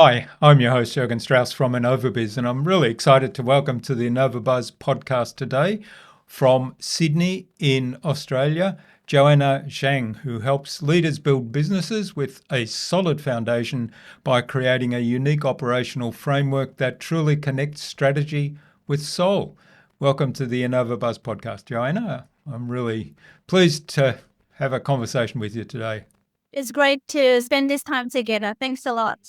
Hi, I'm your host, Jürgen Strauss from Innova.buzz, and I'm really excited to welcome to the Innova.buzz podcast today from Sydney in Australia, Joanna Zhang, who helps leaders build businesses with a solid foundation by creating a unique operational framework that truly connects strategy with soul. Welcome to the Innova.buzz podcast, Joanna. I'm really pleased to have a conversation with you today. It's great to spend this time together. Thanks a lot.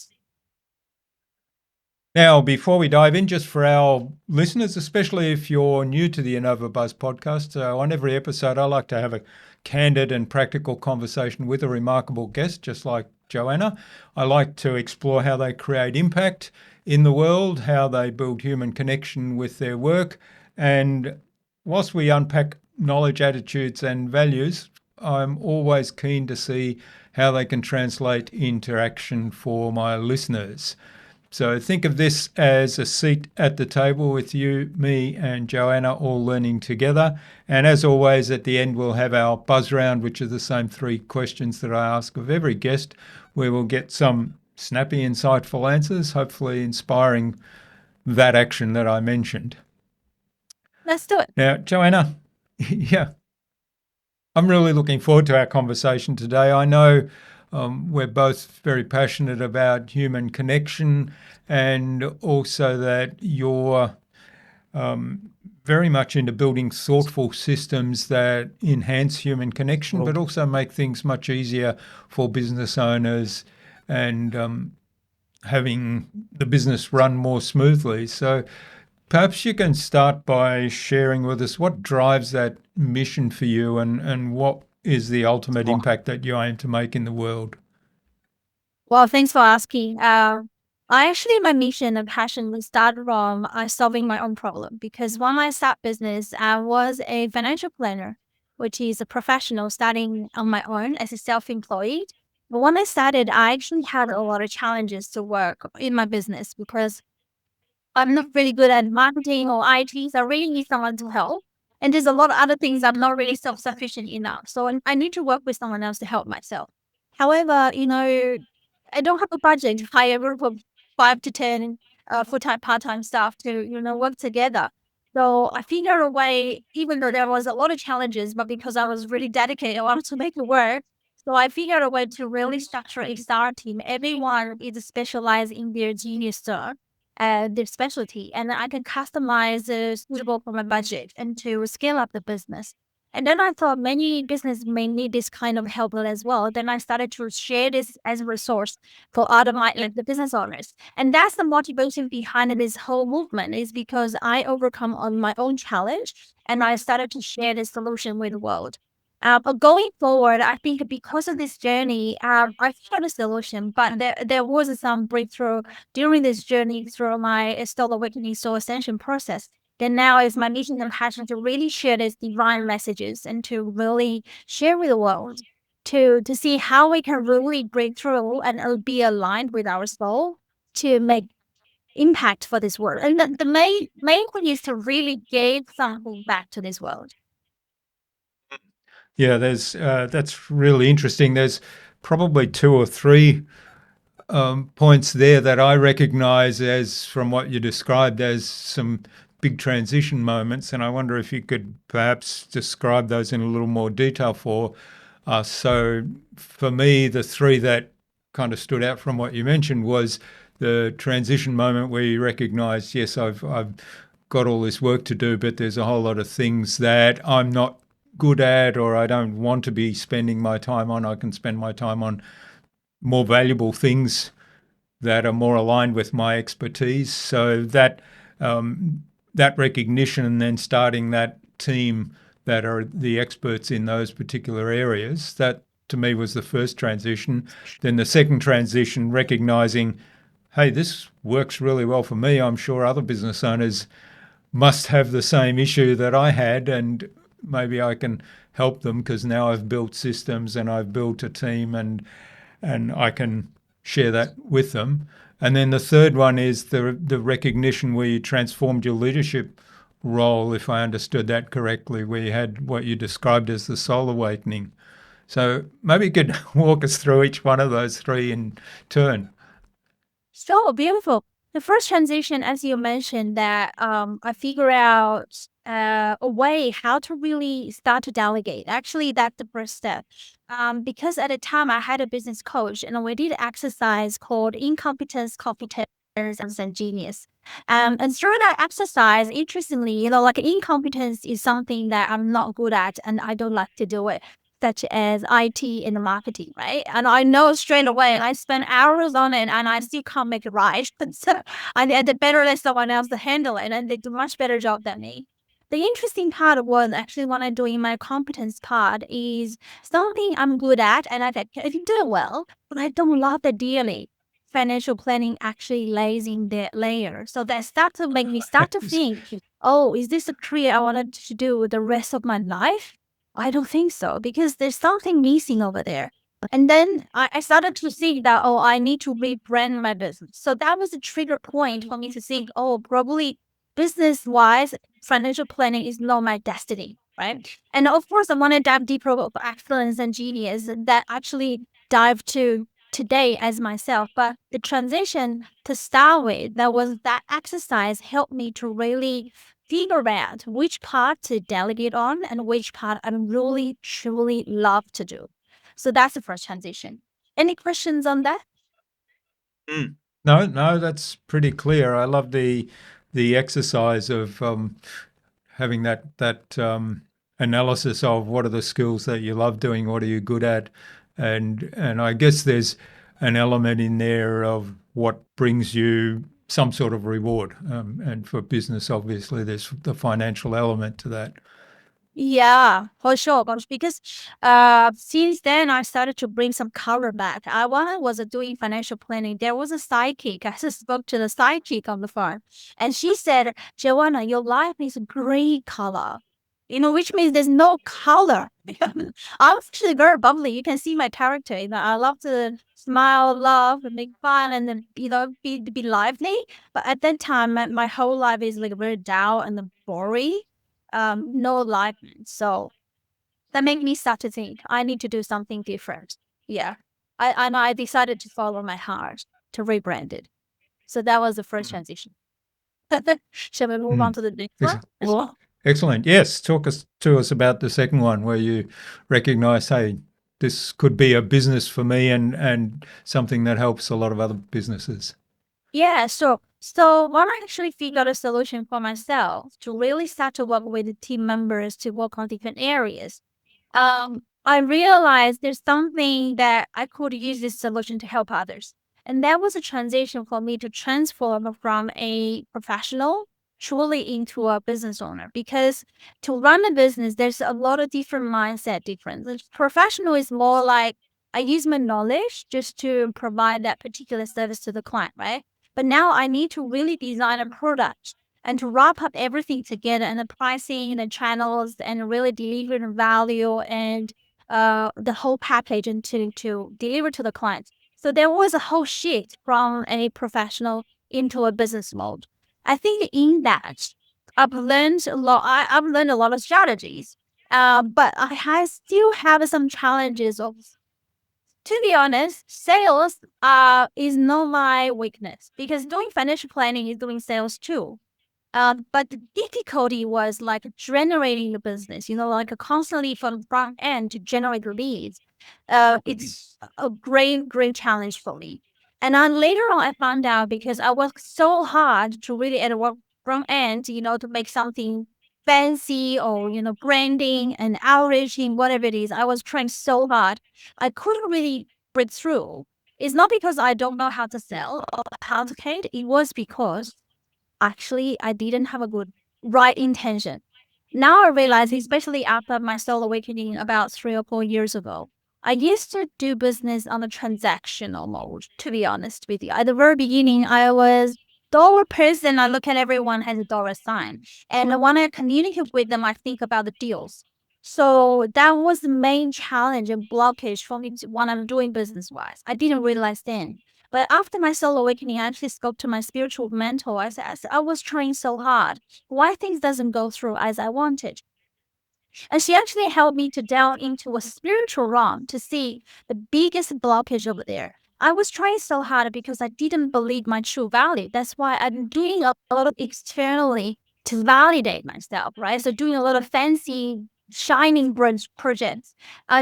Now, before we dive in, just for our listeners, especially if you're new to the Innova.buzz podcast, on every episode, I like to have a candid and practical conversation with a remarkable guest, just like Joanna. I like to explore how they create impact in the world, how they build human connection with their work. And whilst we unpack knowledge, attitudes, and values, I'm always keen to see how they can translate into action for my listeners. So think of this as a seat at the table with you, me, and Joanna all learning together. And as always, at the end, we'll have our buzz round, which are the same three questions that I ask of every guest, where we'll get some snappy, insightful answers, hopefully inspiring that action that I mentioned. Let's do it. Now, Joanna, yeah, I'm really looking forward to our conversation today. I know we're both very passionate about human connection, and also that you're very much into building thoughtful systems that enhance human connection, but also make things much easier for business owners and having the business run more smoothly. So perhaps you can start by sharing with us what drives that mission for you and what is the ultimate impact that you aim to make in the world? Well, thanks for asking. My mission and passion was started from solving my own problem, because when I start business, I was a financial planner, which is a professional starting on my own as a self-employed. But when I started, I actually had a lot of challenges to work in my business because I'm not really good at marketing or IT, so I really need someone to help. And there's a lot of other things I'm not really self-sufficient enough. So I need to work with someone else to help myself. However, I don't have a budget to hire a group of 5 to 10 full-time, part-time staff to, work together. So I figured a way, even though there was a lot of challenges, but because I was really dedicated, I wanted to make it work. So I figured a way to really structure a star team. Everyone is specialized in their genius zone, their specialty, and I can customize suitable for my budget and to scale up the business. And then I thought many businesses may need this kind of help as well. Then I started to share this as a resource for other like the business owners. And that's the motivation behind this whole movement, is because I overcome on my own challenge and I started to share this solution with the world. But going forward, I think because of this journey, I found a solution, but there was some breakthrough during this journey through my Soul Awakening Soul Ascension process. Then now is my mission and passion to really share these divine messages and to really share with the world to see how we can really break through and be aligned with our soul to make impact for this world. And the main thing is to really give something back to this world. Yeah, that's really interesting. There's probably two or three points there that I recognize as, from what you described, as some big transition moments, and I wonder if you could perhaps describe those in a little more detail for us. So for me, the three that kind of stood out from what you mentioned was the transition moment where you recognize, yes, I've got all this work to do, but there's a whole lot of things that I'm not good at or I don't want to be spending my time on. I can spend my time on more valuable things that are more aligned with my expertise. So that that recognition and then starting that team that are the experts in those particular areas, that to me was the first transition. Then the second transition, recognizing, hey, this works really well for me. I'm sure other business owners must have the same issue that I had, and maybe I can help them because now I've built systems and I've built a team and I can share that with them. And then the third one is the recognition where you transformed your leadership role, if I understood that correctly, where you had what you described as the soul awakening. So maybe you could walk us through each one of those three in turn. So beautiful. The first transition, as you mentioned, that I figure out a way how to really start to delegate. Actually, that's the first step. Because at the time I had a business coach, and we did exercise called incompetence, competence, and genius. And through that exercise, interestingly, like incompetence is something that I'm not good at, and I don't like to do it, such as IT and marketing, right? And I know straight away, I spend hours on it and I still can't make it right. So I did better than someone else to handle it, and they do a much better job than me. The interesting part was actually when I'm doing my competence part is something I'm good at and I can do it well, but I don't love the daily financial planning actually lays in that layer. So that start to make me start to think, oh, is this a career I wanted to do the rest of my life? I don't think so, because there's something missing over there. And then I started to see that, oh, I need to rebrand my business. So that was a trigger point for me to think, oh, probably business wise, financial planning is not my destiny, right? And of course, I want to dive deeper of excellence and genius that actually dive to today as myself. But the transition to start with, that exercise helped me to really figure out which part to delegate on and which part I really, truly love to do. So that's the first transition. Any questions on that? Mm. No, no, that's pretty clear. I love the exercise of having that analysis of what are the skills that you love doing, what are you good at, and I guess there's an element in there of what brings you some sort of reward. And for business, obviously, there's the financial element to that. Yeah, for sure. Because since then, I started to bring some color back. While I was doing financial planning, there was a sidekick. I just spoke to the sidekick on the phone, and she said, Joanna, your life is gray color. Which means there's no color. I'm actually very bubbly. You can see my character. I love to smile, laugh, and make fun, and then be lively. But at that time, my whole life is like very dull and boring, no alignment. So that made me start to think I need to do something different. Yeah. I decided to follow my heart to rebrand it. So that was the first Mm. transition. Shall we move on Mm. to the next Ex- one? Well, Excellent. Yes, talk us to us about the second one where you recognise, hey, this could be a business for me and something that helps a lot of other businesses. yeah, so when I actually figured a solution for myself to really start to work with the team members to work on different areas, I realized there's something that I could use this solution to help others. And that was a transition for me to transform from a professional truly into a business owner. Because to run a business, there's a lot of different mindset differences. Professional is more like I use my knowledge just to provide that particular service to the client, right? But now I need to really design a product and to wrap up everything together and the pricing and the channels and really deliver the value and the whole package and to deliver to the clients. So there was a whole shift from a professional into a business mode. I think in that I've learned a lot. I've learned a lot of strategies, but still have some challenges of, to be honest, sales is not my weakness, because doing financial planning is doing sales too. But the difficulty was like generating the business, like constantly from front end to generate the leads. It's a great, great challenge for me. And then later on, I found out because I worked so hard to really at the front end, to make something fancy or, branding and outreaching, whatever it is. I was trying so hard. I couldn't really break through. It's not because I don't know how to sell or how to communicate. It was because actually I didn't have a good right intention. Now I realize, especially after my soul awakening about 3 or 4 years ago, I used to do business on a transactional mode, to be honest with you. At the very beginning, I was dollar person. I look at everyone as a dollar sign. And when I communicate with them, I think about the deals. So that was the main challenge and blockage for me when I'm doing business wise. I didn't realize then. But after my soul awakening, I actually spoke to my spiritual mentor. I was trying so hard. Why things doesn't go through as I wanted? And she actually helped me to delve into a spiritual realm to see the biggest blockage over there. I was trying so hard because I didn't believe my true value. That's why I'm doing a lot of externally to validate myself, right? So doing a lot of fancy, shining projects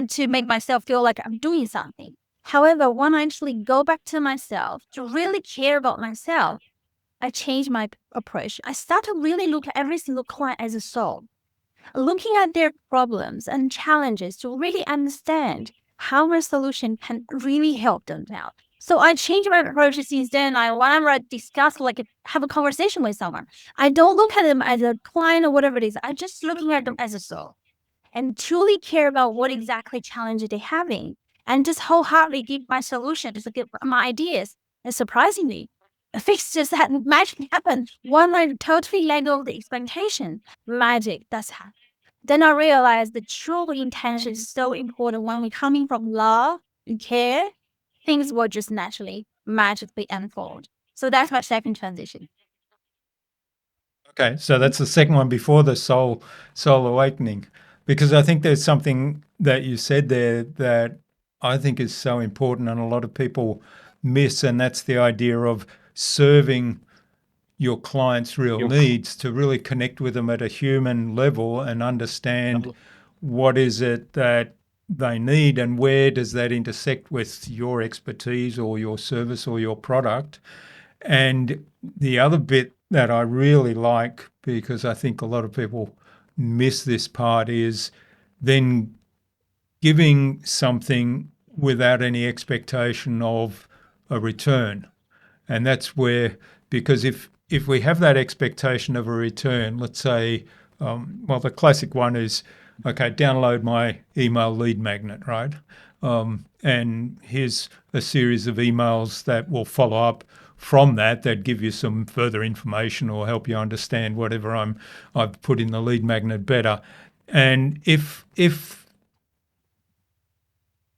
to make myself feel like I'm doing something. However, when I actually go back to myself to really care about myself, I changed my approach. I start to really look at every single client as a soul, looking at their problems and challenges to really understand how my solution can really help them out. So I changed my approach since then. Whenever I discuss, like have a conversation with someone, I don't look at them as a client or whatever it is. I just looking at them as a soul and truly care about what exactly challenge they're having and just wholeheartedly give my solutions, to give my ideas. And surprisingly, a fix just had magic happen. One I totally let go of the expectation. Magic, that's how. Then I realized the true intention is so important when we're coming from love and care. Things will just naturally, magically unfold. So that's my second transition. Okay, so that's the second one before the soul awakening, because I think there's something that you said there that I think is so important and a lot of people miss, and that's the idea of serving your clients' real needs, to really connect with them at a human level and understand what is it that they need and where does that intersect with your expertise or your service or your product. And the other bit that I really like, because I think a lot of people miss this part, is then giving something without any expectation of a return. And that's where, because if we have that expectation of a return, let's say, well, the classic one is, okay, download my email lead magnet, right? And here's a series of emails that will follow up from that give you some further information or help you understand whatever I've put in the lead magnet better. And if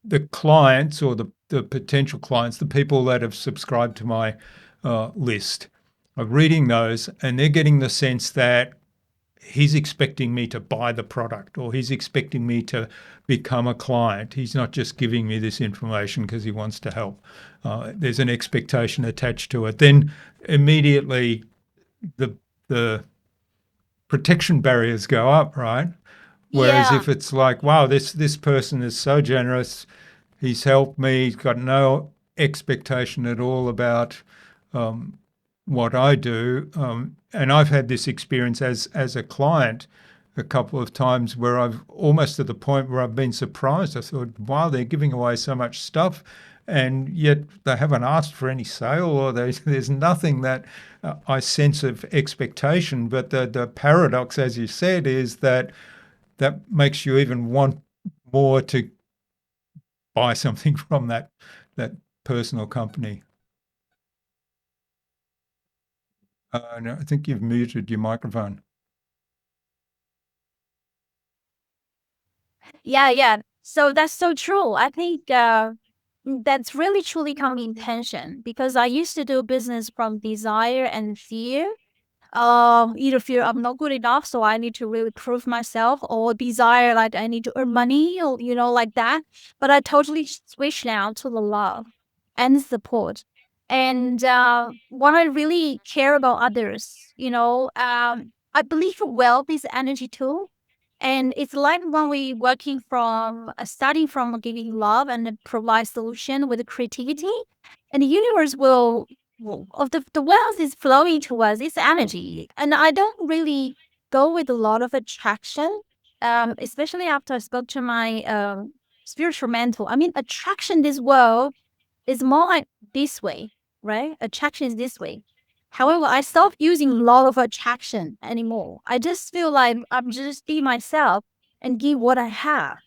the clients or the potential clients, the people that have subscribed to my list, are reading those and they're getting the sense that he's expecting me to buy the product or he's expecting me to become a client. He's not just giving me this information because he wants to help. There's an expectation attached to it. Then immediately the protection barriers go up, right? Whereas Yeah. if it's like, wow, this person is so generous, he's helped me, he's got no expectation at all about what I do. And I've had this experience as a client a couple of times where I've almost at the point where I've been surprised. I thought, wow, they're giving away so much stuff, and yet they haven't asked for any sale, or there's nothing that I sense of expectation. But the paradox, as you said, is that makes you even want more to buy something from that person or company. No, I think you've muted your microphone. Yeah. So that's so true. I think that's really truly come intention because I used to do business from desire and fear. Either fear I'm not good enough, so I need to really prove myself, or desire like I need to earn money, or like that. But I totally switched now to the love and support, and what I really care about others. I believe wealth is energy too. And it's like when we working from starting from giving love and then provide solution with creativity, and the universe will of the wealth is flowing to us. It's energy, and I don't really go with a lot of attraction. Especially after I spoke to my spiritual mentor. I mean, attraction this world is more like this way, right? Attraction is this way. However, I stopped using a lot of attraction anymore. I just feel like I'm just be myself and give what I have.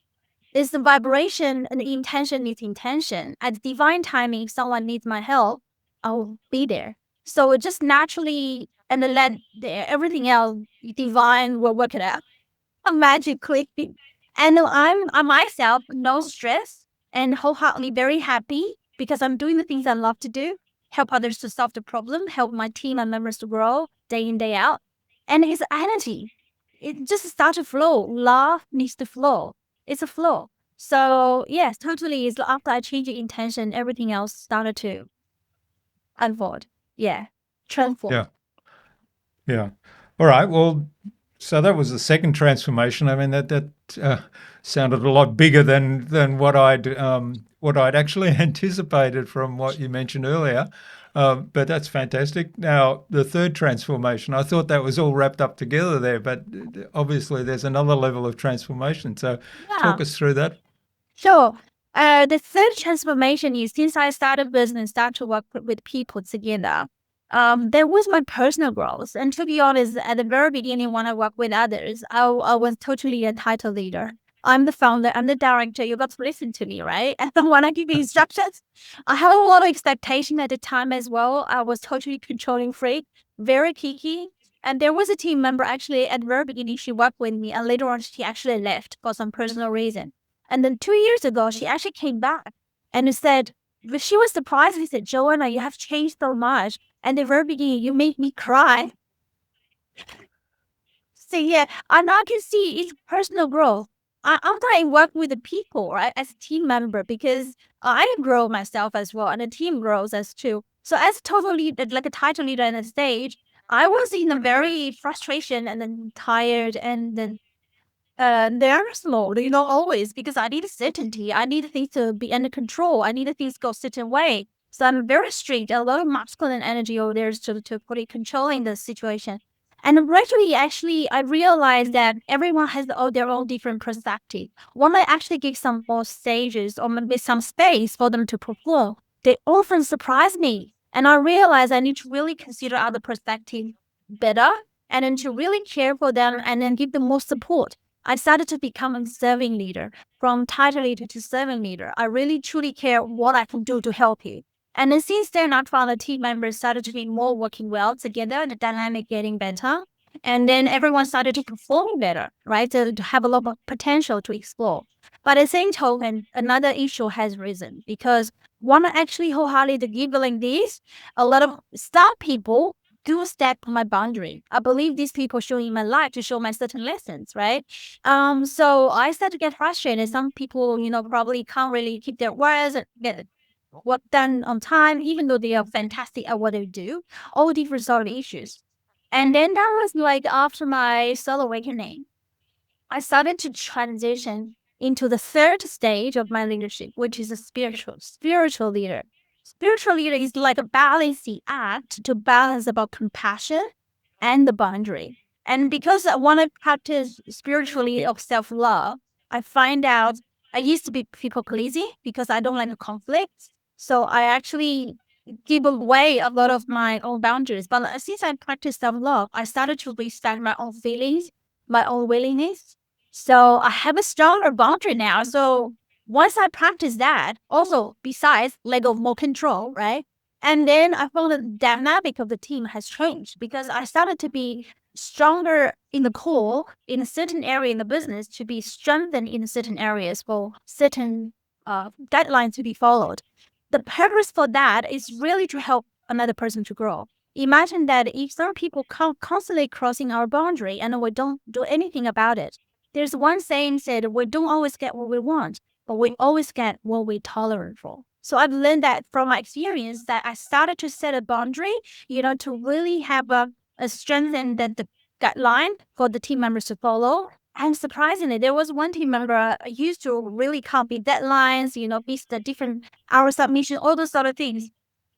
It's the vibration and the intention needs intention. At divine timing, if someone needs my help, I'll be there. So it just naturally and then let everything else divine will work it out magically. And I'm myself, no stress, and wholeheartedly very happy because I'm doing the things I love to do, help others to solve the problem, help my team and members to grow day in, day out. And his energy, it just starts to flow. Love needs to flow. It's a flow. So yes, totally. It's after I changed the intention, everything else started to unfold. Yeah, transform. Yeah. Yeah. All right. Well, so that was the second transformation. I mean, that uh, sounded a lot bigger than what I'd actually anticipated from what you mentioned earlier. But that's fantastic. Now, the third transformation, I thought that was all wrapped up together there, but obviously there's another level of transformation. So, Yeah. talk us through that. So, the third transformation is since I started business, start to work with people together. There was my personal growth, and to be honest, at the very beginning, when I worked with others, I was totally a title leader. I'm the founder, I'm the director. You got to listen to me, right? And when I give you instructions, I have a lot of expectation at the time as well. I was totally controlling freak, very picky. And there was a team member actually at the very beginning, she worked with me, and later on, she actually left for some personal reason. And then 2 years ago, she actually came back and said, but she was surprised. She said, Joanna, you have changed so much. And the very beginning, you made me cry. So yeah, and I can see it's personal growth. After I work with the people, right, as a team member, because I grow myself as well, and the team grows as too. So as a total lead, like a title leader on the stage, I was in a very frustration and then tired and then they're slow, always because I need certainty. I need things to be under control. I need things to go certain way. So I'm very strict. A lot of masculine energy over there is to put it controlling the situation. And gradually, actually, I realized that everyone has their own different perspective. When I actually give some more stages or maybe some space for them to perform, they often surprise me. And I realize I need to really consider other perspective better and then to really care for them and then give them more support. I started to become a serving leader, from title leader to serving leader. I really truly care what I can do to help you. And then since then, I found the team members started to be more working well together, the dynamic getting better. And then everyone started to perform better, right? To have a lot of potential to explore. But at the same token, another issue has risen because when I actually wholeheartedly give like this, a lot of staff people do step on my boundary. I believe these people show in my life to show my certain lessons, right? So I started to get frustrated. Some people, probably can't really keep their words and get work done on time, even though they are fantastic at what they do. All different sort of issues. And then that was like after my soul awakening. I started to transition into the third stage of my leadership, which is a spiritual leader. Spiritual leader is like a balancing act to balance about compassion and the boundary. And because I want to practice spiritually of self-love, I find out I used to be people pleasing because I don't like a conflict. So I actually give away a lot of my own boundaries. But since I practice self-love, I started to respect my own feelings, my own willingness. So I have a stronger boundary now. So once I practice that, also besides let go of more control, right? And then I found the dynamic of the team has changed because I started to be stronger in the core in a certain area in the business to be strengthened in certain areas for certain guidelines to be followed. The purpose for that is really to help another person to grow. Imagine that if some people constantly crossing our boundary and we don't do anything about it, there's one saying said, we don't always get what we want, but we always get what we tolerate for. So I've learned that from my experience that I started to set a boundary, to really have a strengthen the guideline for the team members to follow. And surprisingly, there was one team member used to really copy deadlines, miss the different hour submission, all those sort of things.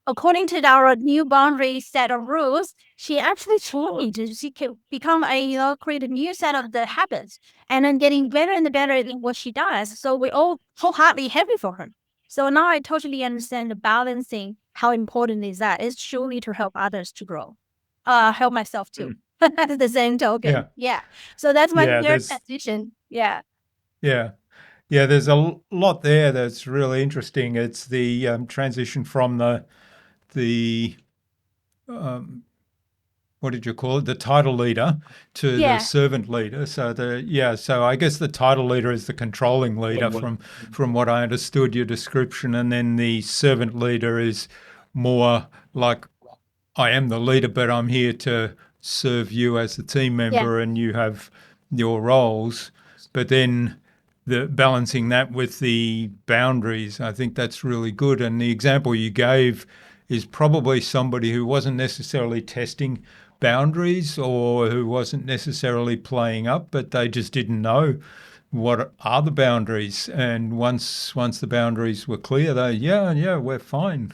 According to our new boundary set of rules, she actually changed. She can become create a new set of the habits and then getting better and better in what she does. So we all wholeheartedly happy for her. So now I totally understand the balancing, how important is that. It's truly to help others to grow. Help myself too. At the same token. Yeah. Yeah. So that's my Yeah. third transition. Yeah. Yeah. Yeah, there's a lot there that's really interesting. It's the transition from the what did you call it? The title leader to the Yeah. servant leader. So I guess the title leader is the controlling leader from what I understood your description, and then the servant leader is more like I am the leader, but I'm here to serve you as a team Yeah. member, and you have your roles. But then the balancing that with the boundaries. I think that's really good. And the example you gave is probably somebody who wasn't necessarily testing boundaries or who wasn't necessarily playing up, but they just didn't know what are the boundaries. And once the boundaries were clear, they we're fine.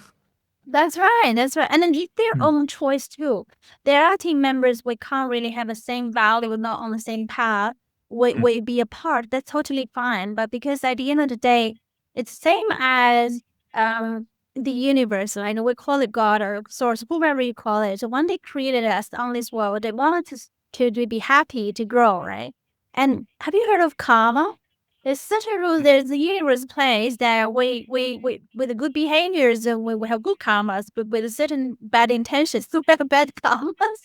That's right. That's right. And then it's their Mm. own choice too. There are team members we can't really have the same value, not on the same path. We be apart. That's totally fine. But because at the end of the day, it's same as the universe, right? We call it God or source, whoever you call it. So when they created us on this world, they wanted to be happy, to grow, right? And have you heard of karma? There's such a rule. There's the universe place that we with the good behaviors and we have good karmas, but with a certain bad intentions, we have bad karmas.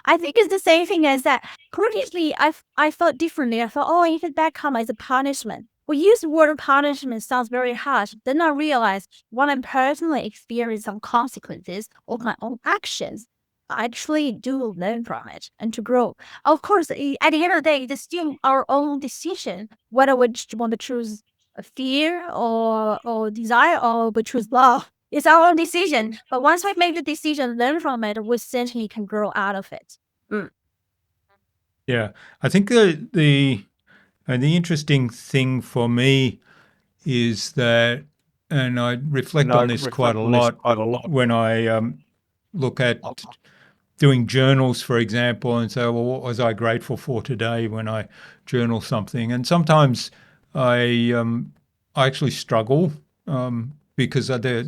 I think it's the same thing as that. Previously, I thought differently. I thought, oh, even bad karma is a punishment. We use the word punishment sounds very harsh. Then I realized when I personally experience some consequences of my own actions, I actually do learn from it and to grow. Of course, at the end of the day, it's still our own decision whether we want to choose a fear or desire or we choose love. It's our own decision. But once we make the decision, learn from it, we certainly can grow out of it. Mm. Yeah, I think the interesting thing for me is that, and I reflect on this quite a lot when I look at doing journals, for example, and say, well, what was I grateful for today when I journal something? And sometimes I actually struggle because there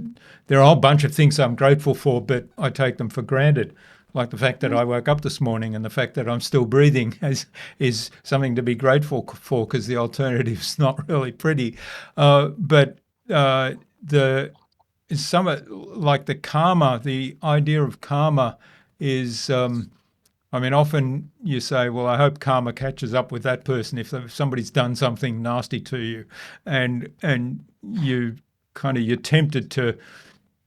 are a whole bunch of things I'm grateful for, but I take them for granted. Like the fact that I woke up this morning and the fact that I'm still breathing is something to be grateful for because the alternative is not really pretty. But the some like the karma, the idea of karma is, I mean, often you say, well, I hope karma catches up with that person if somebody's done something nasty to you, and you're tempted to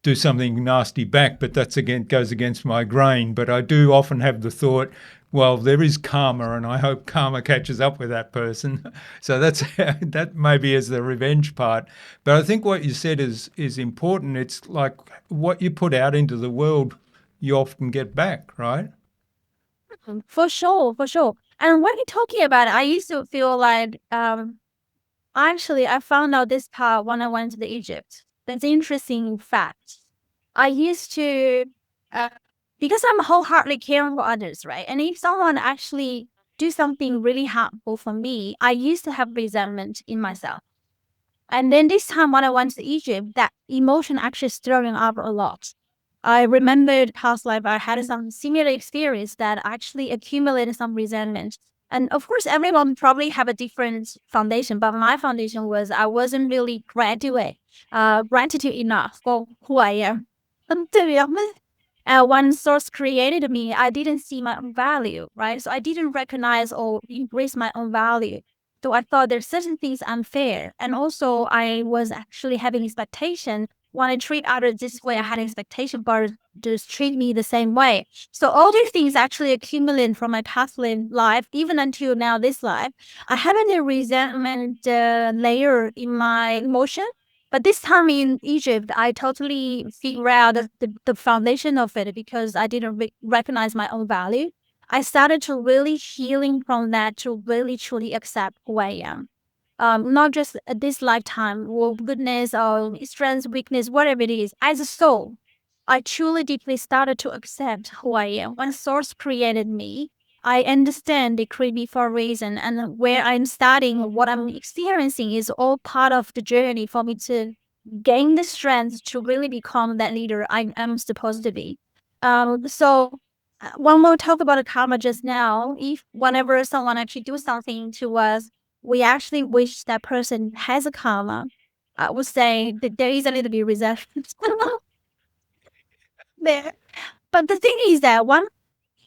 do something nasty back, but that's again goes against my grain. But I do often have the thought, well, there is karma, and I hope karma catches up with that person. So that maybe is the revenge part. But I think what you said is important. It's like what you put out into the world, you often get back, right? For sure, for sure. And when you're talking about it, I used to feel like actually I found out this part when I went to Egypt. That's an interesting fact. I used to because I'm wholeheartedly caring for others, right? And if someone actually do something really harmful for me, I used to have resentment in myself. And then this time when I went to Egypt, that emotion actually stirring up a lot. I remembered past life I had some similar experience that actually accumulated some resentment. And of course, everyone probably have a different foundation, but my foundation was I wasn't really gratitude enough for who I am. And to be honest, when source created me, I didn't see my own value, right? So I didn't recognize or embrace my own value. So I thought there's certain things unfair. And also I was actually having expectation when I treat others this way, I had expectation, but just treat me the same way. So all these things actually accumulate from my past life, even until now, this life. I have a resentment layer in my emotion. But this time in Egypt, I totally figure out the foundation of it because I didn't recognize my own value. I started to really healing from that to really truly accept who I am. Not just this lifetime or goodness or strength, weakness, whatever it is. As a soul, I truly deeply started to accept who I am. When Source created me, I understand they created me for a reason, and where I'm starting, what I'm experiencing is all part of the journey for me to gain the strength to really become that leader I am supposed to be. So when we talk about a karma just now, if whenever someone actually do something to us, we actually wish that person has a karma. I would say that there is a little bit resentment there. But the thing is that one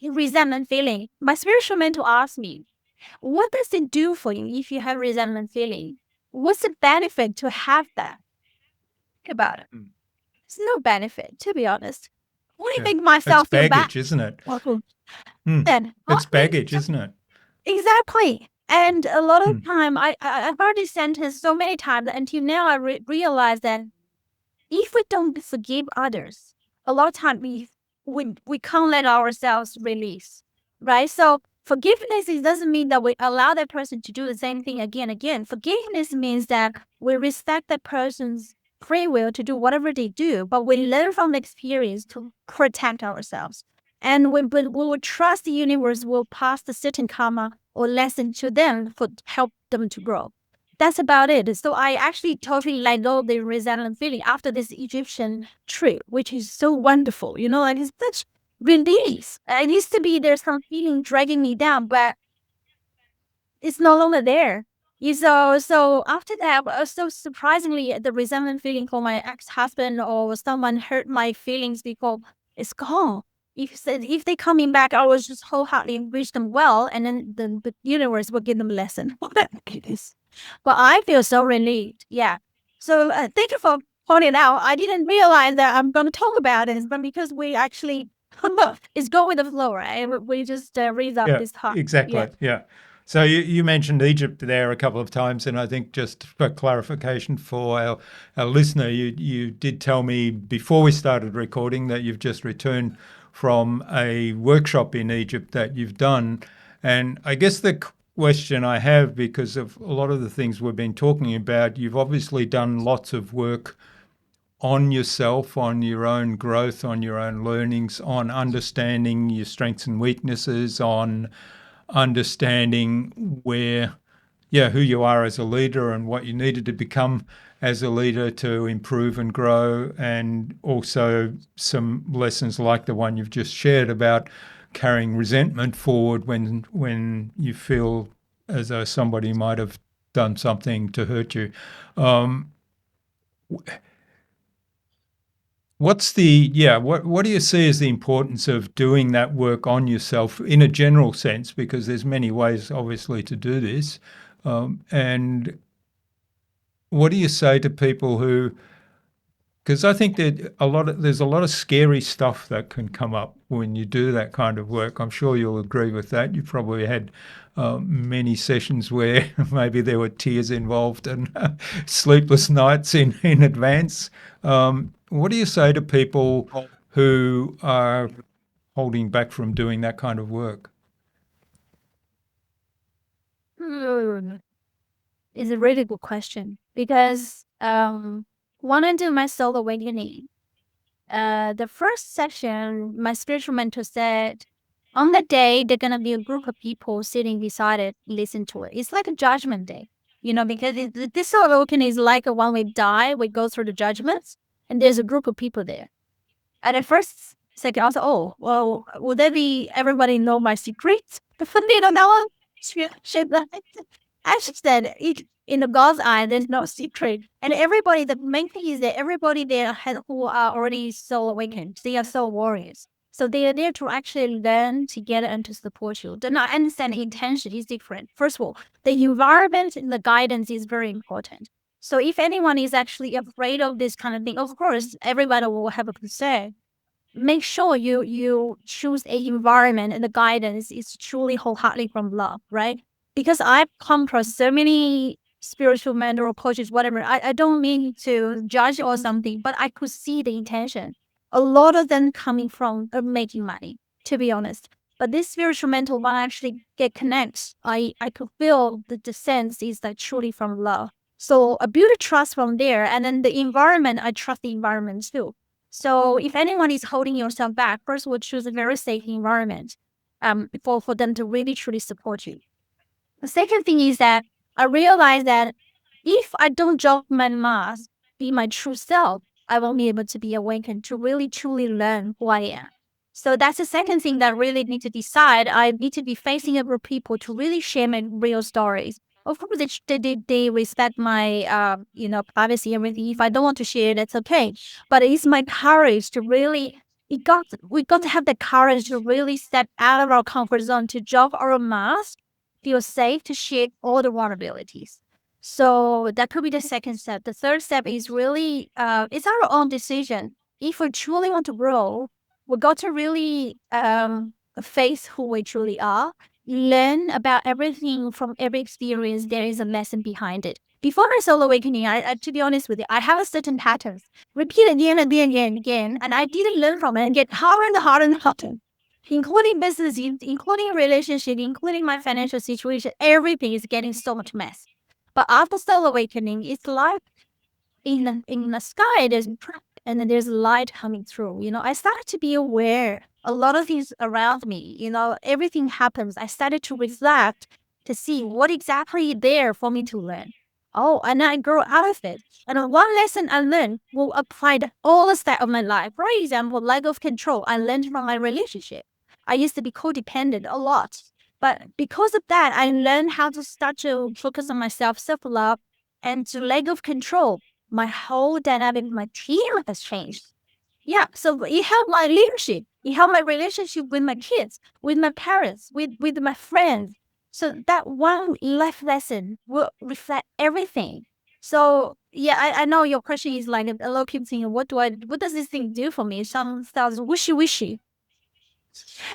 resentment feeling, my spiritual mentor asked me, what does it do for you if you have resentment feeling? What's the benefit to have that? Think about it. There's no benefit, to be honest. I want to Yeah. make It's myself feel bad. baggage, isn't it? Then It's baggage, isn't it? exactly. And a lot of Hmm. time, I heard this sentence so many times until now. I realize that if we don't forgive others, a lot of time we can't let ourselves release, right? So forgiveness, it doesn't mean that we allow that person to do the same thing again and again. Forgiveness means that we respect that person's free will to do whatever they do, but we learn from the experience to protect ourselves. And we will trust the universe will pass the certain karma or lesson to them for help them to grow. That's about it. So I actually totally let go the resentment feeling after this Egyptian trip, which is so wonderful. Like it's such release. It used to be there's some feeling dragging me down, but it's no longer there. So after that, so surprisingly, the resentment feeling for my ex-husband or someone hurt my feelings before, it's gone. If they coming back, I was just wholeheartedly wish them well, and then the universe will give them a lesson. Whatever it is. But I feel so relieved. Yeah. So thank you for pointing out. I didn't realize that I'm going to talk about it, but because we actually it's go with the flow, right? We just read up Yeah, this talk. Yeah. exactly. Yeah. So you mentioned Egypt there a couple of times, and I think just for clarification for our listener, you did tell me before we started recording that you've just returned from a workshop in Egypt that you've done. And I guess the question I have, because of a lot of the things we've been talking about, you've obviously done lots of work on yourself, on your own growth, on your own learnings, on understanding your strengths and weaknesses, on understanding who you are as a leader and what you needed to become as a leader to improve and grow, and also some lessons like the one you've just shared about carrying resentment forward when you feel as though somebody might have done something to hurt you. Um, what do you see as the importance of doing that work on yourself in a general sense? Because there's many ways, obviously, to do this. And what do you say to people who? Because I think that there's a lot of scary stuff that can come up when you do that kind of work. I'm sure you'll agree with that. You probably had many sessions where maybe there were tears involved and sleepless nights in advance. What do you say to people who are holding back from doing that kind of work? Hmm. It's a really good question because when I do my soul awakening, the first session, my spiritual mentor said, on that day, there's gonna be a group of people sitting beside it, listen to it. It's like a judgment day, because this soul awakening is like a when we die, we go through the judgments, and there's a group of people there. And at first second, I was like, oh, well, would that be everybody know my secrets? But they don't know. Shit, I just said, in the God's eye, there's no secret. And everybody, the main thing is that everybody there who are already soul awakened, they are soul warriors. So they are there to actually learn together and to support you. Then I understand the intention is different. First of all, the environment and the guidance is very important. So if anyone is actually afraid of this kind of thing, of course, everybody will have a concern. Make sure you choose a environment and the guidance is truly wholeheartedly from love, right? Because I've come across so many spiritual mentor or coaches, whatever. I don't mean to judge or something, but I could see the intention. A lot of them coming from making money, to be honest. But this spiritual mentor, when I actually get connect, I could feel the sense is like truly from love. So I build a trust from there, and then the environment, I trust the environment too. So if anyone is holding yourself back, first we'll choose a very safe environment for them to really truly support you. The second thing is that I realize that if I don't drop my mask, be my true self, I won't be able to be awakened to really truly learn who I am. So that's the second thing that I really need to decide. I need to be facing other people to really share my real stories. Of course, they respect my privacy and everything. If I don't want to share, that's okay. But it's my courage to really we got to have the courage to really step out of our comfort zone to drop our mask, feel safe to share all the vulnerabilities. So that could be the second step. The third step is really it's our own decision. If we truly want to grow, we got to really face who we truly are. learn about everything from every experience. There is a lesson behind it. Before my soul awakening, to be honest with you, I have a certain patterns, repeat again and again and again and again, and I didn't learn from it and get harder and harder and harder, including business, including relationship, including my financial situation. Everything is getting so much mess. But after soul awakening, it's like in the sky, there's bright and then there's light coming through. I started to be aware a lot of things around me. Everything happens. I started to reflect to see what exactly there for me to learn. Oh, and I grow out of it. And one lesson I learned will apply to all aspects of my life. For example, lack of control. I learned from my relationship. I used to be codependent a lot. But because of that, I learned how to start to focus on myself, self-love, and to lack of control. My whole dynamic, my team has changed. Yeah, so it helped my leadership. It helped my relationship with my kids, with my parents, with my friends. So that one life lesson will reflect everything. So yeah, I know your question is like a lot of people thinking, what does this thing do for me? Some sounds wishy-wishy.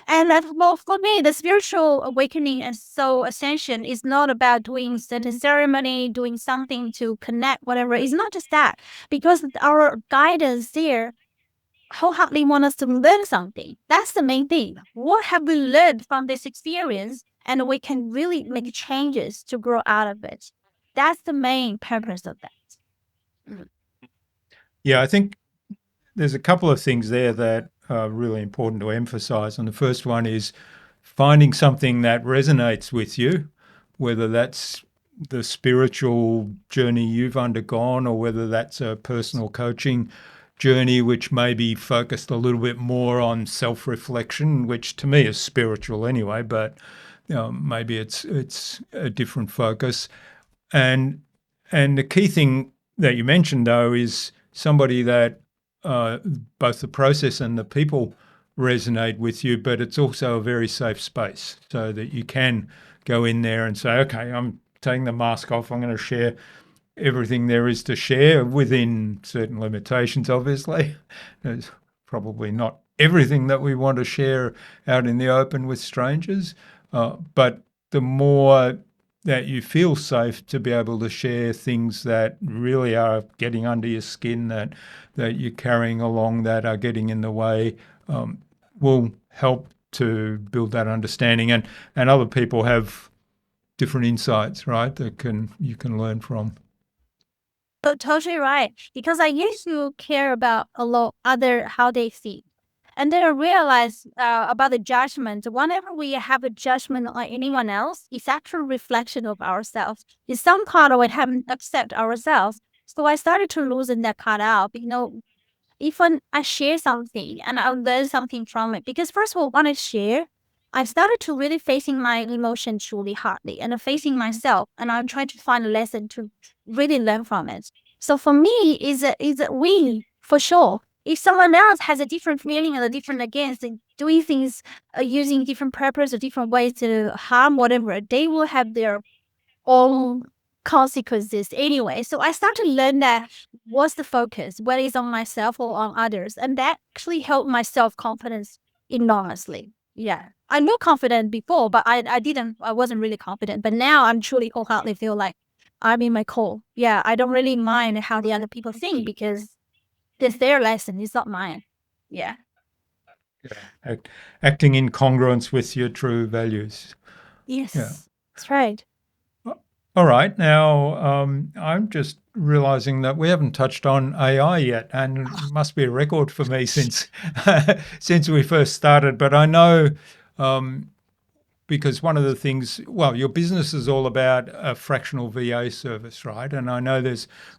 And well, for me, the spiritual awakening and soul ascension is not about doing certain ceremony, doing something to connect, whatever. It's not just that, because our guidance there wholeheartedly want us to learn something. That's the main thing. What have we learned from this experience? And we can really make changes to grow out of it. That's the main purpose of that. Yeah, I think there's a couple of things there that are really important to emphasize. And the first one is finding something that resonates with you, whether that's the spiritual journey you've undergone or whether that's a personal coaching journey, which may be focused a little bit more on self-reflection, which to me is spiritual anyway, but maybe it's a different focus. And the key thing that you mentioned though is somebody that both the process and the people resonate with you, but it's also a very safe space so that you can go in there and say, okay, I'm taking the mask off. I'm going to share everything there is to share within certain limitations, obviously. There's probably not everything that we want to share out in the open with strangers, but the more that you feel safe to be able to share things that really are getting under your skin, that you're carrying along, that are getting in the way, will help to build that understanding. And other people have different insights, right, that you can learn from. So totally right. Because I used to care about a lot other how they see. And then I realized about the judgment. Whenever we have a judgment on anyone else, it's actually a reflection of ourselves. It's some part of it haven't accept ourselves. So I started to loosen that part out. Even I share something and I learn something from it. Because first of all, when I share, I started to really facing my emotions truly hardly and facing myself, and I'm trying to find a lesson to really learn from it. So for me, is a win for sure. If someone else has a different feeling and a different against and doing things using different purpose or different ways to harm whatever, they will have their own consequences anyway. So I start to learn that what's the focus, whether it's on myself or on others. And that actually helped my self-confidence enormously. Yeah. I knew confident before, but I wasn't really confident. But now I'm truly wholeheartedly feel like I'm in my core. Yeah. I don't really mind how the other people think because it's their lesson. It's not mine. Yeah. Acting in congruence with your true values. Yes. Yeah. That's right. All right. Now, I'm just realizing that we haven't touched on AI yet, and it must be a record for me since since we first started. But I know because one of the things, well, your business is all about a fractional VA service, right? And I know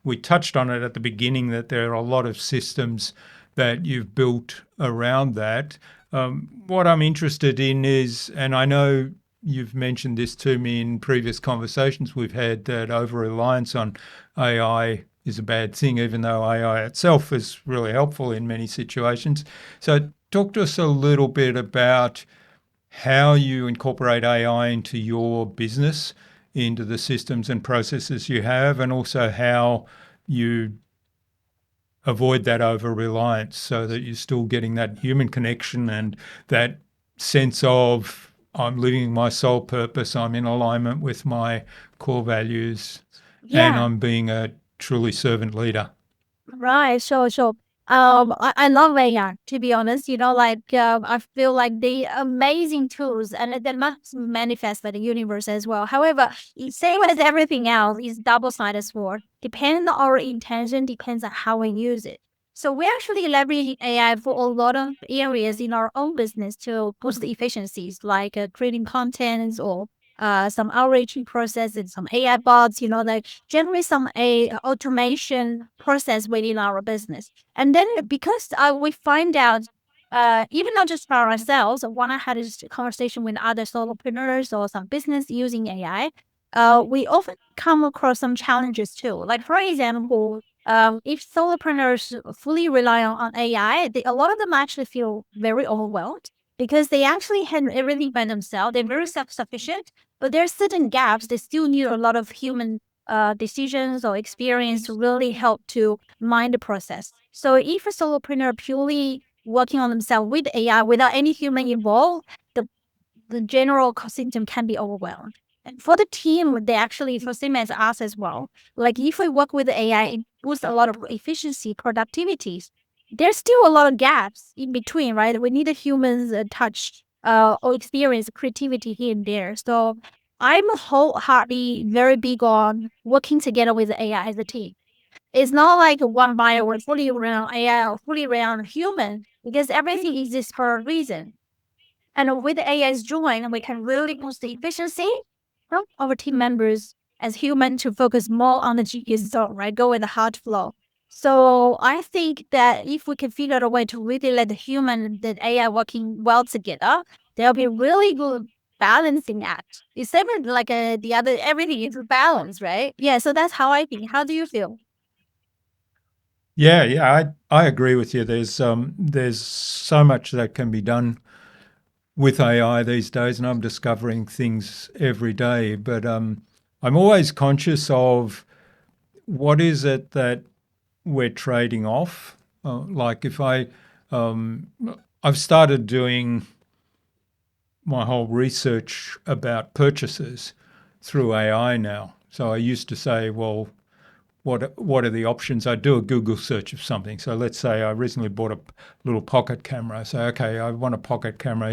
we touched on it at the beginning that there are a lot of systems that you've built around that. What I'm interested in is, and I know you've mentioned this to me in previous conversations we've had, that over-reliance on AI is a bad thing, even though AI itself is really helpful in many situations. So talk to us a little bit about how you incorporate AI into your business, into the systems and processes you have, and also how you avoid that over reliance so that you're still getting that human connection and that sense of I'm living my sole purpose. I'm in alignment with my core values, and Yeah. I'm being a truly servant leader. Right. So, I love AI, to be honest. I feel like they amazing tools and they must manifest by the universe as well. However, same as everything else, is double-sided sword. Depends on our intention, depends on how we use it. So we actually leverage AI for a lot of areas in our own business to boost the efficiencies, like creating contents or some outreach processes, some AI bots, like generate some a automation process within our business. And then because we find out, even not just for ourselves, when I had this conversation with other solopreneurs or some business using AI, we often come across some challenges too. Like for example, if solopreneurs fully rely on AI, a lot of them actually feel very overwhelmed because they actually handle everything by themselves. They're very self-sufficient, but there are certain gaps. They still need a lot of human decisions or experience to really help to mind the process. So if a solopreneur purely working on themselves with AI without any human involved, the general system can be overwhelmed. And for the team, they actually, for same as us as well, like if we work with AI, it boosts a lot of efficiency, productivities. There's still a lot of gaps in between, right? We need a human's touch or experience, creativity here and there. So I'm wholeheartedly very big on working together with the AI as a team. It's not like one buyer will fully around AI or fully around human because everything exists for a reason. And with AI's join, we can really boost the efficiency of our team members as human to focus more on the GS zone, right? Go with the hard flow. So I think that if we can figure out a way to really let the human and the AI working well together, there'll be really good balancing act. It's even like the other everything is balance, right? Yeah. So that's how I think. How do you feel? Yeah, I agree with you. There's so much that can be done with AI these days, and I'm discovering things every day. But I'm always conscious of what is it that we're trading off. Like if um, I've started doing my whole research about purchases through AI now. So I used to say, well, what are the options? I do a Google search of something. So let's say I recently bought a little pocket camera. I say, okay, I want a pocket camera.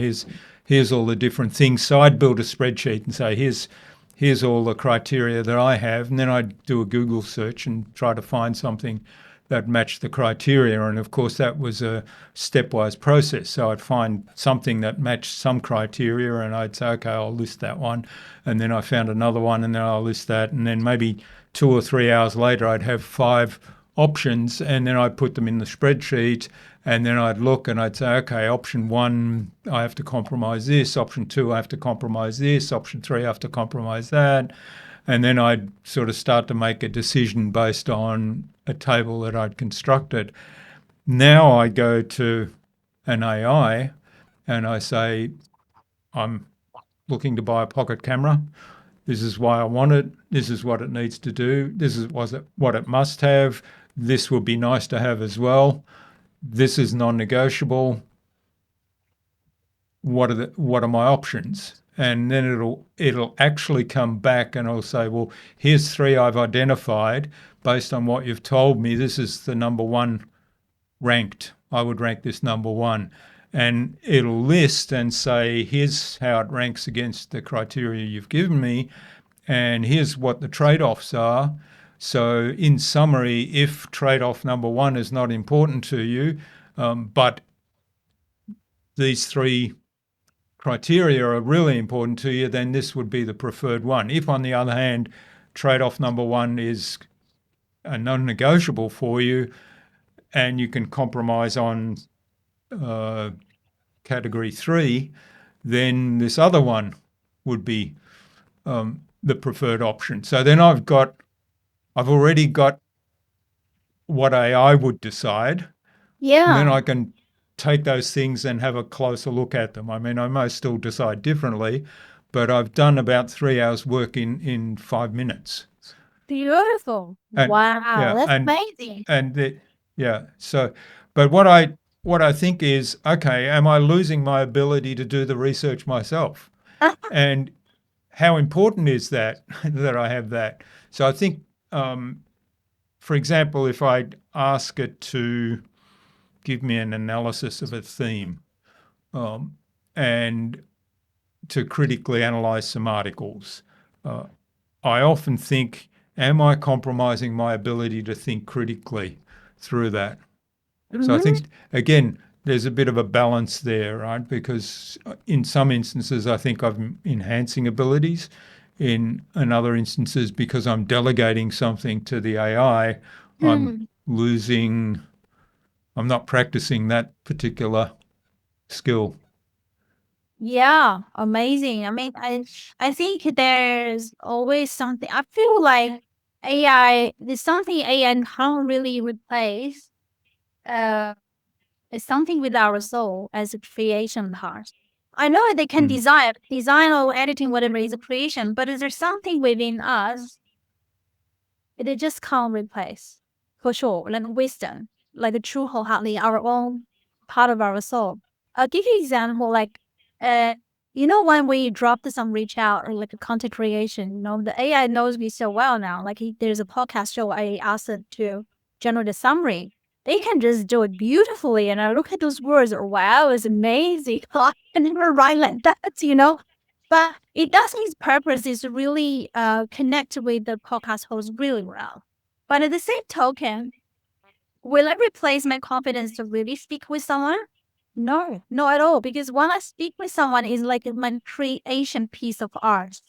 Here's all the different things. So I'd build a spreadsheet and say, here's all the criteria that I have, and then I'd do a Google search and try to find something that matched the criteria. And of course, that was a stepwise process. So I'd find something that matched some criteria, and I'd say, okay, I'll list that one. And then I found another one, and then I'll list that. And then maybe 2 or 3 hours later, I'd have 5 options, and then I'd put them in the spreadsheet. And then I'd look and I'd say, okay, option one, I have to compromise this. Option two, I have to compromise this. Option three, I have to compromise that. And then I'd sort of start to make a decision based on a table that I'd constructed. Now I go to an AI and I say, I'm looking to buy a pocket camera. This is why I want it. This is what it needs to do. This is what it must have. This would be nice to have as well. This is non-negotiable. What are my options? And then it'll actually come back and I'll say, well, here's 3 I've identified based on what you've told me. This is the number one ranked. I would rank this number one. And it'll list and say, here's how it ranks against the criteria you've given me, and here's what the trade-offs are. So, in summary, if trade-off number one is not important to you, but these 3 criteria are really important to you, then this would be the preferred one. If, on the other hand, trade-off number one is a non-negotiable for you, and you can compromise on category 3, then this other one would be the preferred option. So then I've already got what AI would decide, and then Yeah. I can take those things and have a closer look at them. I mean, I may still decide differently, but I've done about 3 hours work in 5 minutes. Beautiful. And Wow. yeah, That's and amazing. and the, yeah. So, but what I think is, okay, am I losing my ability to do the research myself? And how important is that that I have that? So I think, for example, if I ask it to give me an analysis of a theme, and to critically analyze some articles, I often think, am I compromising my ability to think critically through that? So I think, again, there's a bit of a balance there, right? Because in some instances, I think I'm enhancing abilities. In other instances, because I'm delegating something to the AI, I'm losing, I'm not practicing that particular skill. Yeah, amazing. I mean, I think there's always something. I feel like AI, there's something AI can't really replace. Uh, it's something with our soul as a creation part. I know they can Mm. design or editing, whatever is a creation, but is there something within us they just can't replace, for sure. Like wisdom, like the true wholeheartedly our own part of our soul. I'll give you an example, like uh when we dropped some reach out or like a content creation, the AI knows me so well now. Like there's a podcast show I asked it to generate a summary. They can just do it beautifully. And I look at those words, wow, it's amazing. I can never write like that. But it does its purpose is to really connect with the podcast host really well. But at the same token, will it replace my confidence to really speak with someone? No, not at all. Because when I speak with someone, is like my creation piece of art.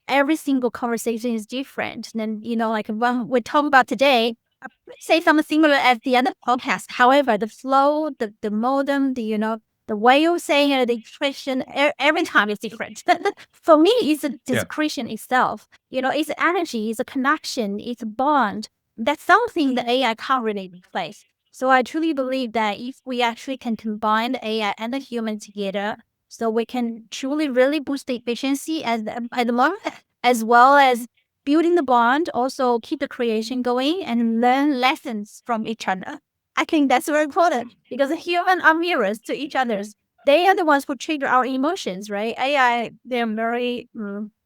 Every single conversation is different. And then, like when we talk about today, I say something similar as the other podcast. However, the flow, the modem, the way of saying it, the expression, every time is different. For me, it's a Yeah. discretion itself. It's energy, it's a connection, it's a bond. That's something the AI can't really replace. So I truly believe that if we actually can combine the AI and the human together, so we can truly really boost the efficiency at the moment, as well as building the bond, also keep the creation going and learn lessons from each other. I think that's very important because the human are mirrors to each other's. They are the ones who trigger our emotions, right? AI, they're very,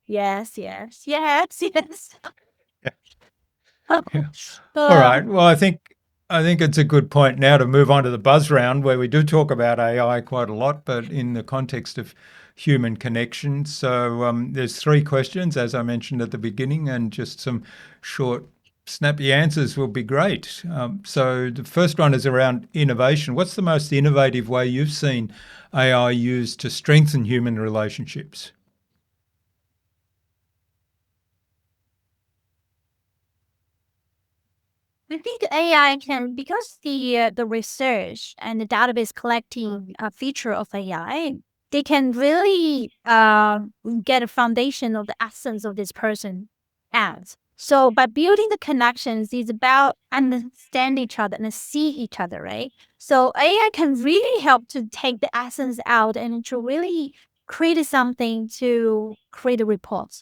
yes, yes, yes, yes. Yeah. All Uh, right. Well, I think it's a good point now to move on to the buzz round where we do talk about AI quite a lot, but in the context of human connection. So there's three questions, as I mentioned at the beginning, and just some short, snappy answers will be great. So the first one is around innovation. What's the most innovative way you've seen AI used to strengthen human relationships? I think AI can, because the research and the database collecting feature of AI, they can really get a foundation of the essence of this person as. So by building the connections, it's about understand each other and see each other, right? So AI can really help to take the essence out and to really create something to create a report.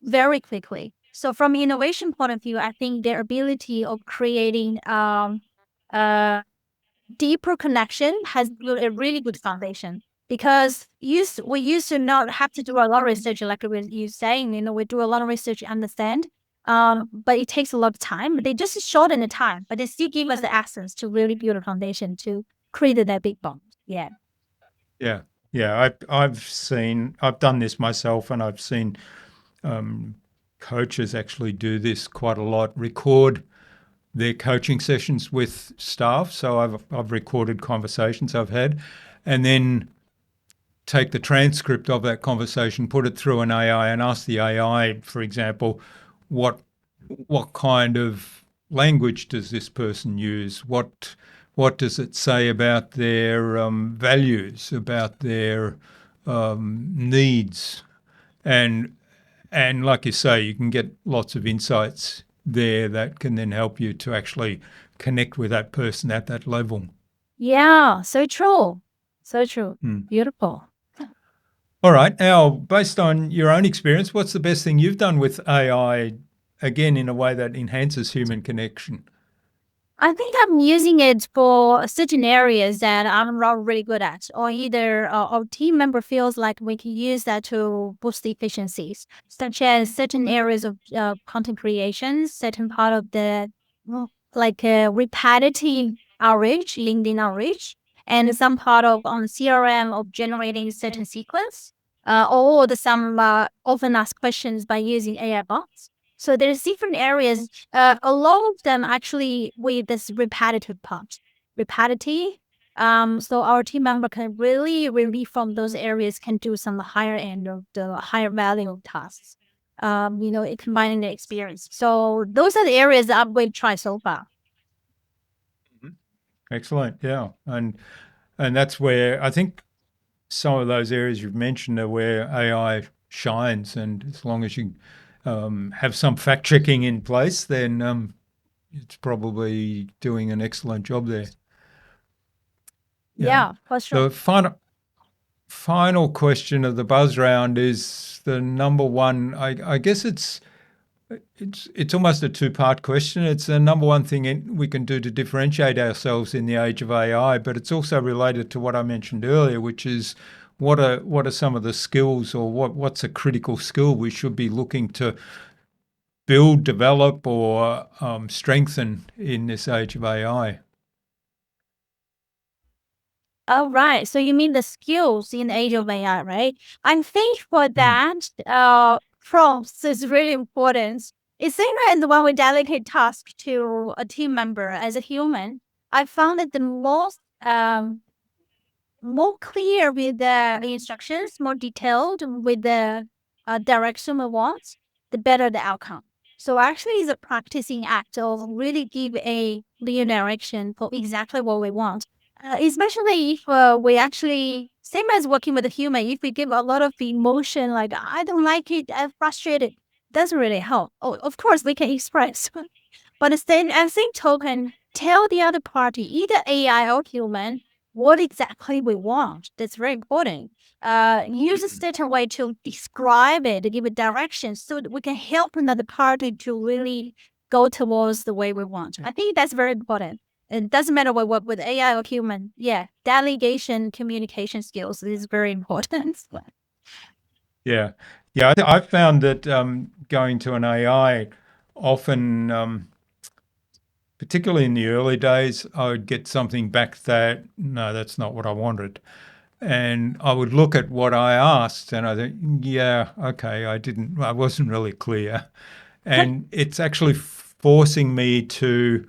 Very quickly. So from innovation point of view, I think their ability of creating a deeper connection has built a really good foundation. Because we used to not have to do a lot of research, like you saying, we do a lot of research to understand. But it takes a lot of time. But they just shorten the time, but they still give us the essence to really build a foundation to create that big bond. Yeah. Yeah. Yeah. I've done this myself, and I've seen coaches actually do this quite a lot, record their coaching sessions with staff. So I've recorded conversations I've had, and then take the transcript of that conversation, put it through an AI, and ask the AI, for example, what what kind of language does this person use? What does it say about their values, about their needs, and like you say, you can get lots of insights there that can then help you to actually connect with that person at that level. Yeah. So true. So true. Mm. Beautiful. All right. Now, based on your own experience, what's the best thing you've done with AI, again, in a way that enhances human connection? I think I'm using it for certain areas that I'm not really good at, or either our team member feels like we can use that to boost the efficiencies, such as certain areas of content creation, certain part of the like repetitive outreach, LinkedIn outreach, and some part of on CRM of generating certain sequence, or some often asked questions by using AI bots. So there's different areas. A lot of them actually with this repetitive part, repetitive. So our team member can really relieve from those areas, can do some higher end of the higher value tasks. Combining the experience. So those are the areas that we've tried so far. Excellent. Yeah. And that's where I think some of those areas you've mentioned are where AI shines. And as long as you have some fact checking in place, then it's probably doing an excellent job there. Yeah. Yeah, for sure. The final question of the buzz round is the number one. I guess it's almost a two-part question. It's the number one thing we can do to differentiate ourselves in the age of AI, but it's also related to what I mentioned earlier, which is what are some of the skills, or what's a critical skill we should be looking to build, develop, or strengthen in this age of AI. Oh, right. So you mean the skills in the age of AI, right? I think for Mm. that, prompts is really important. It's same as when we delegate tasks to a team member as a human. I found that the more clear with the instructions, more detailed with the direction we want, the better the outcome. So actually, it's a practicing act of really give a clear direction for exactly what we want. Especially if we actually, same as working with a human, if we give a lot of emotion, like I don't like it, I'm frustrated, doesn't really help. Oh, of course, we can express, but at the same token, tell the other party, either AI or human, what exactly we want. That's very important. Use a certain way to describe it, to give it direction so that we can help another party to really go towards the way we want. I think that's very important. It doesn't matter what we work with AI or human. Yeah, delegation, communication skills is very important. Yeah, yeah. I found that going to an AI often, particularly in the early days, I would get something back that no, that's not what I wanted. And I would look at what I asked and I think, yeah, okay, I wasn't really clear. And it's actually forcing me to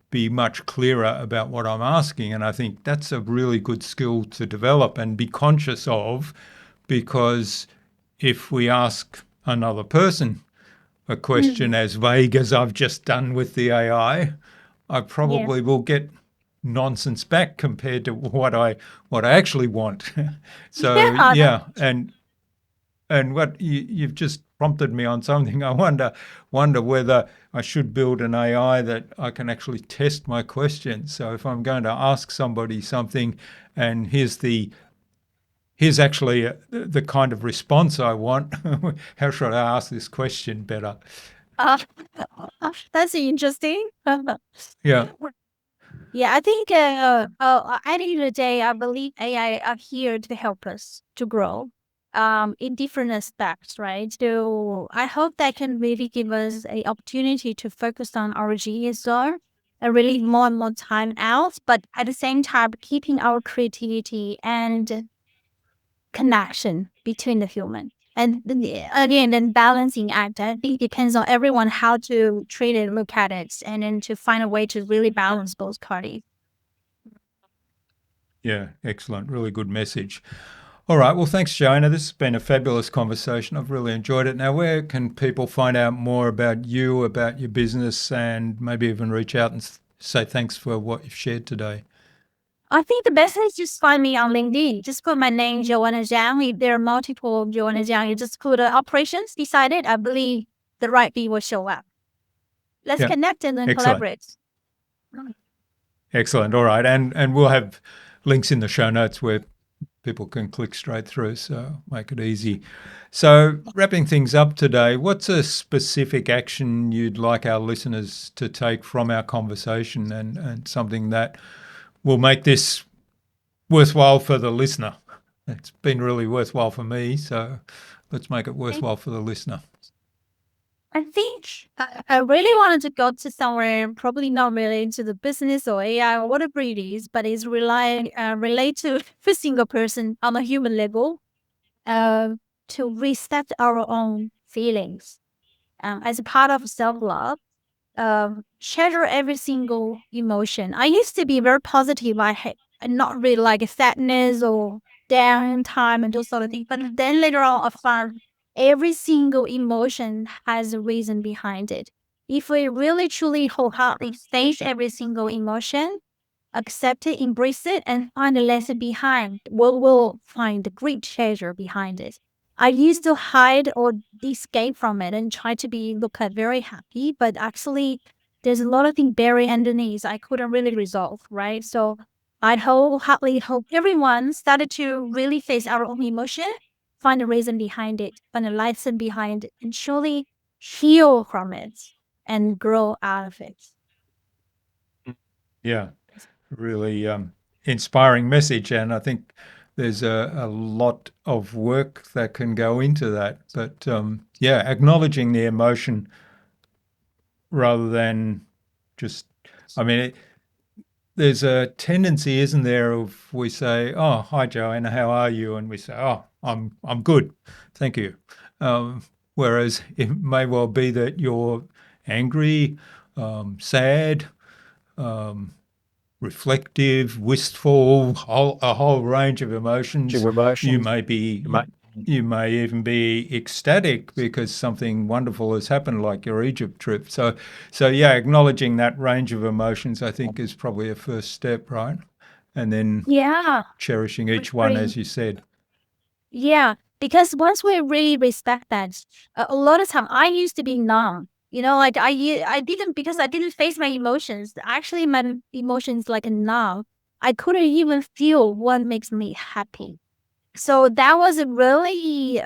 be much clearer about what I'm asking. And I think that's a really good skill to develop and be conscious of, because if we ask another person a question Mm, as vague as I've just done with the I yeah. probably will get nonsense back compared to what I actually want. So Yeah, yeah, and what you've just prompted me on something. I wonder whether I should build an AI that I can actually test my questions. So if I'm going to ask somebody something, and here's actually the kind of response I want, how should I ask this question better? uh, that's interesting. Yeah, Yeah, I think at the end of the day, I believe AI are here to help us to grow in different aspects, right? So I hope that can really give us a opportunity to focus on our GSR and really more and more time out, but at the same time keeping our creativity and connection between the human. And again, then balancing act, I think depends on everyone how to treat it, look at it, and then to find a way to really balance both parties. yeah, excellent. Really good message. All right. Well, thanks, Joanna. This has been a fabulous conversation. I've really enjoyed it. Now, where can people find out more about you, about your business, and maybe even reach out and say thanks for what you've shared today? I think the best is just find me on LinkedIn. Just put my name, Joanna Zhang. If there are multiple Joanna Zhang, you just put operations beside it. I believe the right people will show up. Let's Yeah, connect and then excellent. collaborate. Excellent. All right. And we'll have links in the show notes where people can click straight through, so make it easy. So wrapping things up today, what's a specific action you'd like our listeners to take from our conversation and something that will make this worthwhile for the listener? It's been really worthwhile for me, so let's make it worthwhile for the listener. I think I really wanted to go to somewhere probably not related to the business or AI or whatever it is, but it's relate to every single person on a human level, to reset our own feelings as a part of self-love. Treasure every single emotion. I used to be very positive. I had not really like sadness or downtime and those sort of things. But then later on, I found every single emotion has a reason behind it. If we really truly wholeheartedly face every single emotion, accept it, embrace it, and find a lesson behind, we'll find a great treasure behind it. I used to hide or escape from it and try to look at very happy, but actually there's a lot of things buried underneath I couldn't really resolve, right? So I wholeheartedly hope everyone started to really face our own emotion, find a reason behind it, find a lesson behind it, and surely heal from it and grow out of it. Yeah, really inspiring message, and I think there's a lot of work that can go into that. But yeah, acknowledging the emotion rather than just, I mean, there's a tendency, isn't there, of we say, "Oh, hi, Joanna, how are you?" And we say, "Oh, I'm good, thank you." Whereas it may well be that you're angry, sad, reflective, wistful, a whole range of emotions. You may be, you may even be ecstatic because something wonderful has happened, like your Egypt trip. So yeah, acknowledging that range of emotions, I think, is probably a first step, right? And then Yeah, cherishing each one, agree. as you said. Yeah, because once we really respect that, a lot of time I used to be numb. Like I didn't because I didn't face my emotions. Actually, my emotions like numb. I couldn't even feel what makes me happy. So that was a really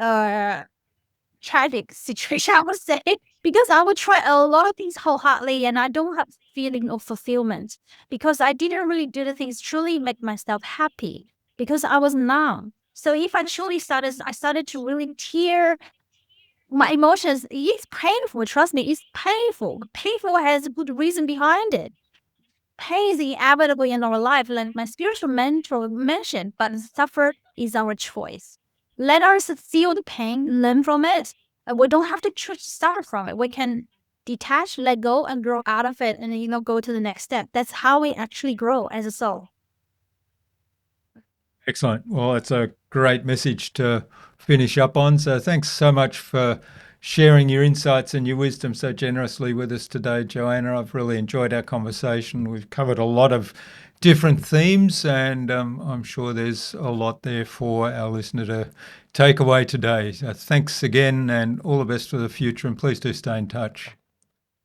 tragic situation, I would say, because I would try a lot of things wholeheartedly and I don't have feeling of fulfillment because I didn't really do the things truly make myself happy because I was numb. So if I started to really tear my emotions. It's painful. Trust me, it's painful. Painful has a good reason behind it. Pain is inevitable in our life, like my spiritual mentor mentioned, but suffer is our choice. Let us feel the pain, learn from it. And we don't have to suffer from it. We can detach, let go, and grow out of it, and go to the next step. That's how we actually grow as a soul. Excellent. Well, it's a great message to finish up on. So thanks so much for sharing your insights and your wisdom so generously with us today, Joanna. I've really enjoyed our conversation. We've covered a lot of different themes, and I'm sure there's a lot there for our listener to take away today. So thanks again, and all the best for the future. And please do stay in touch.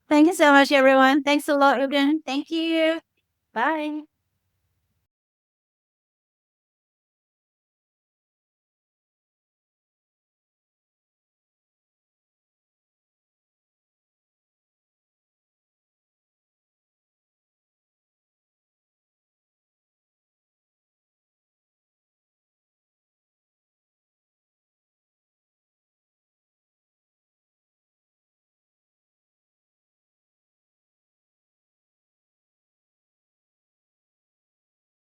Thank you so much, everyone. Thanks a lot, Ruben. Thank you. Bye.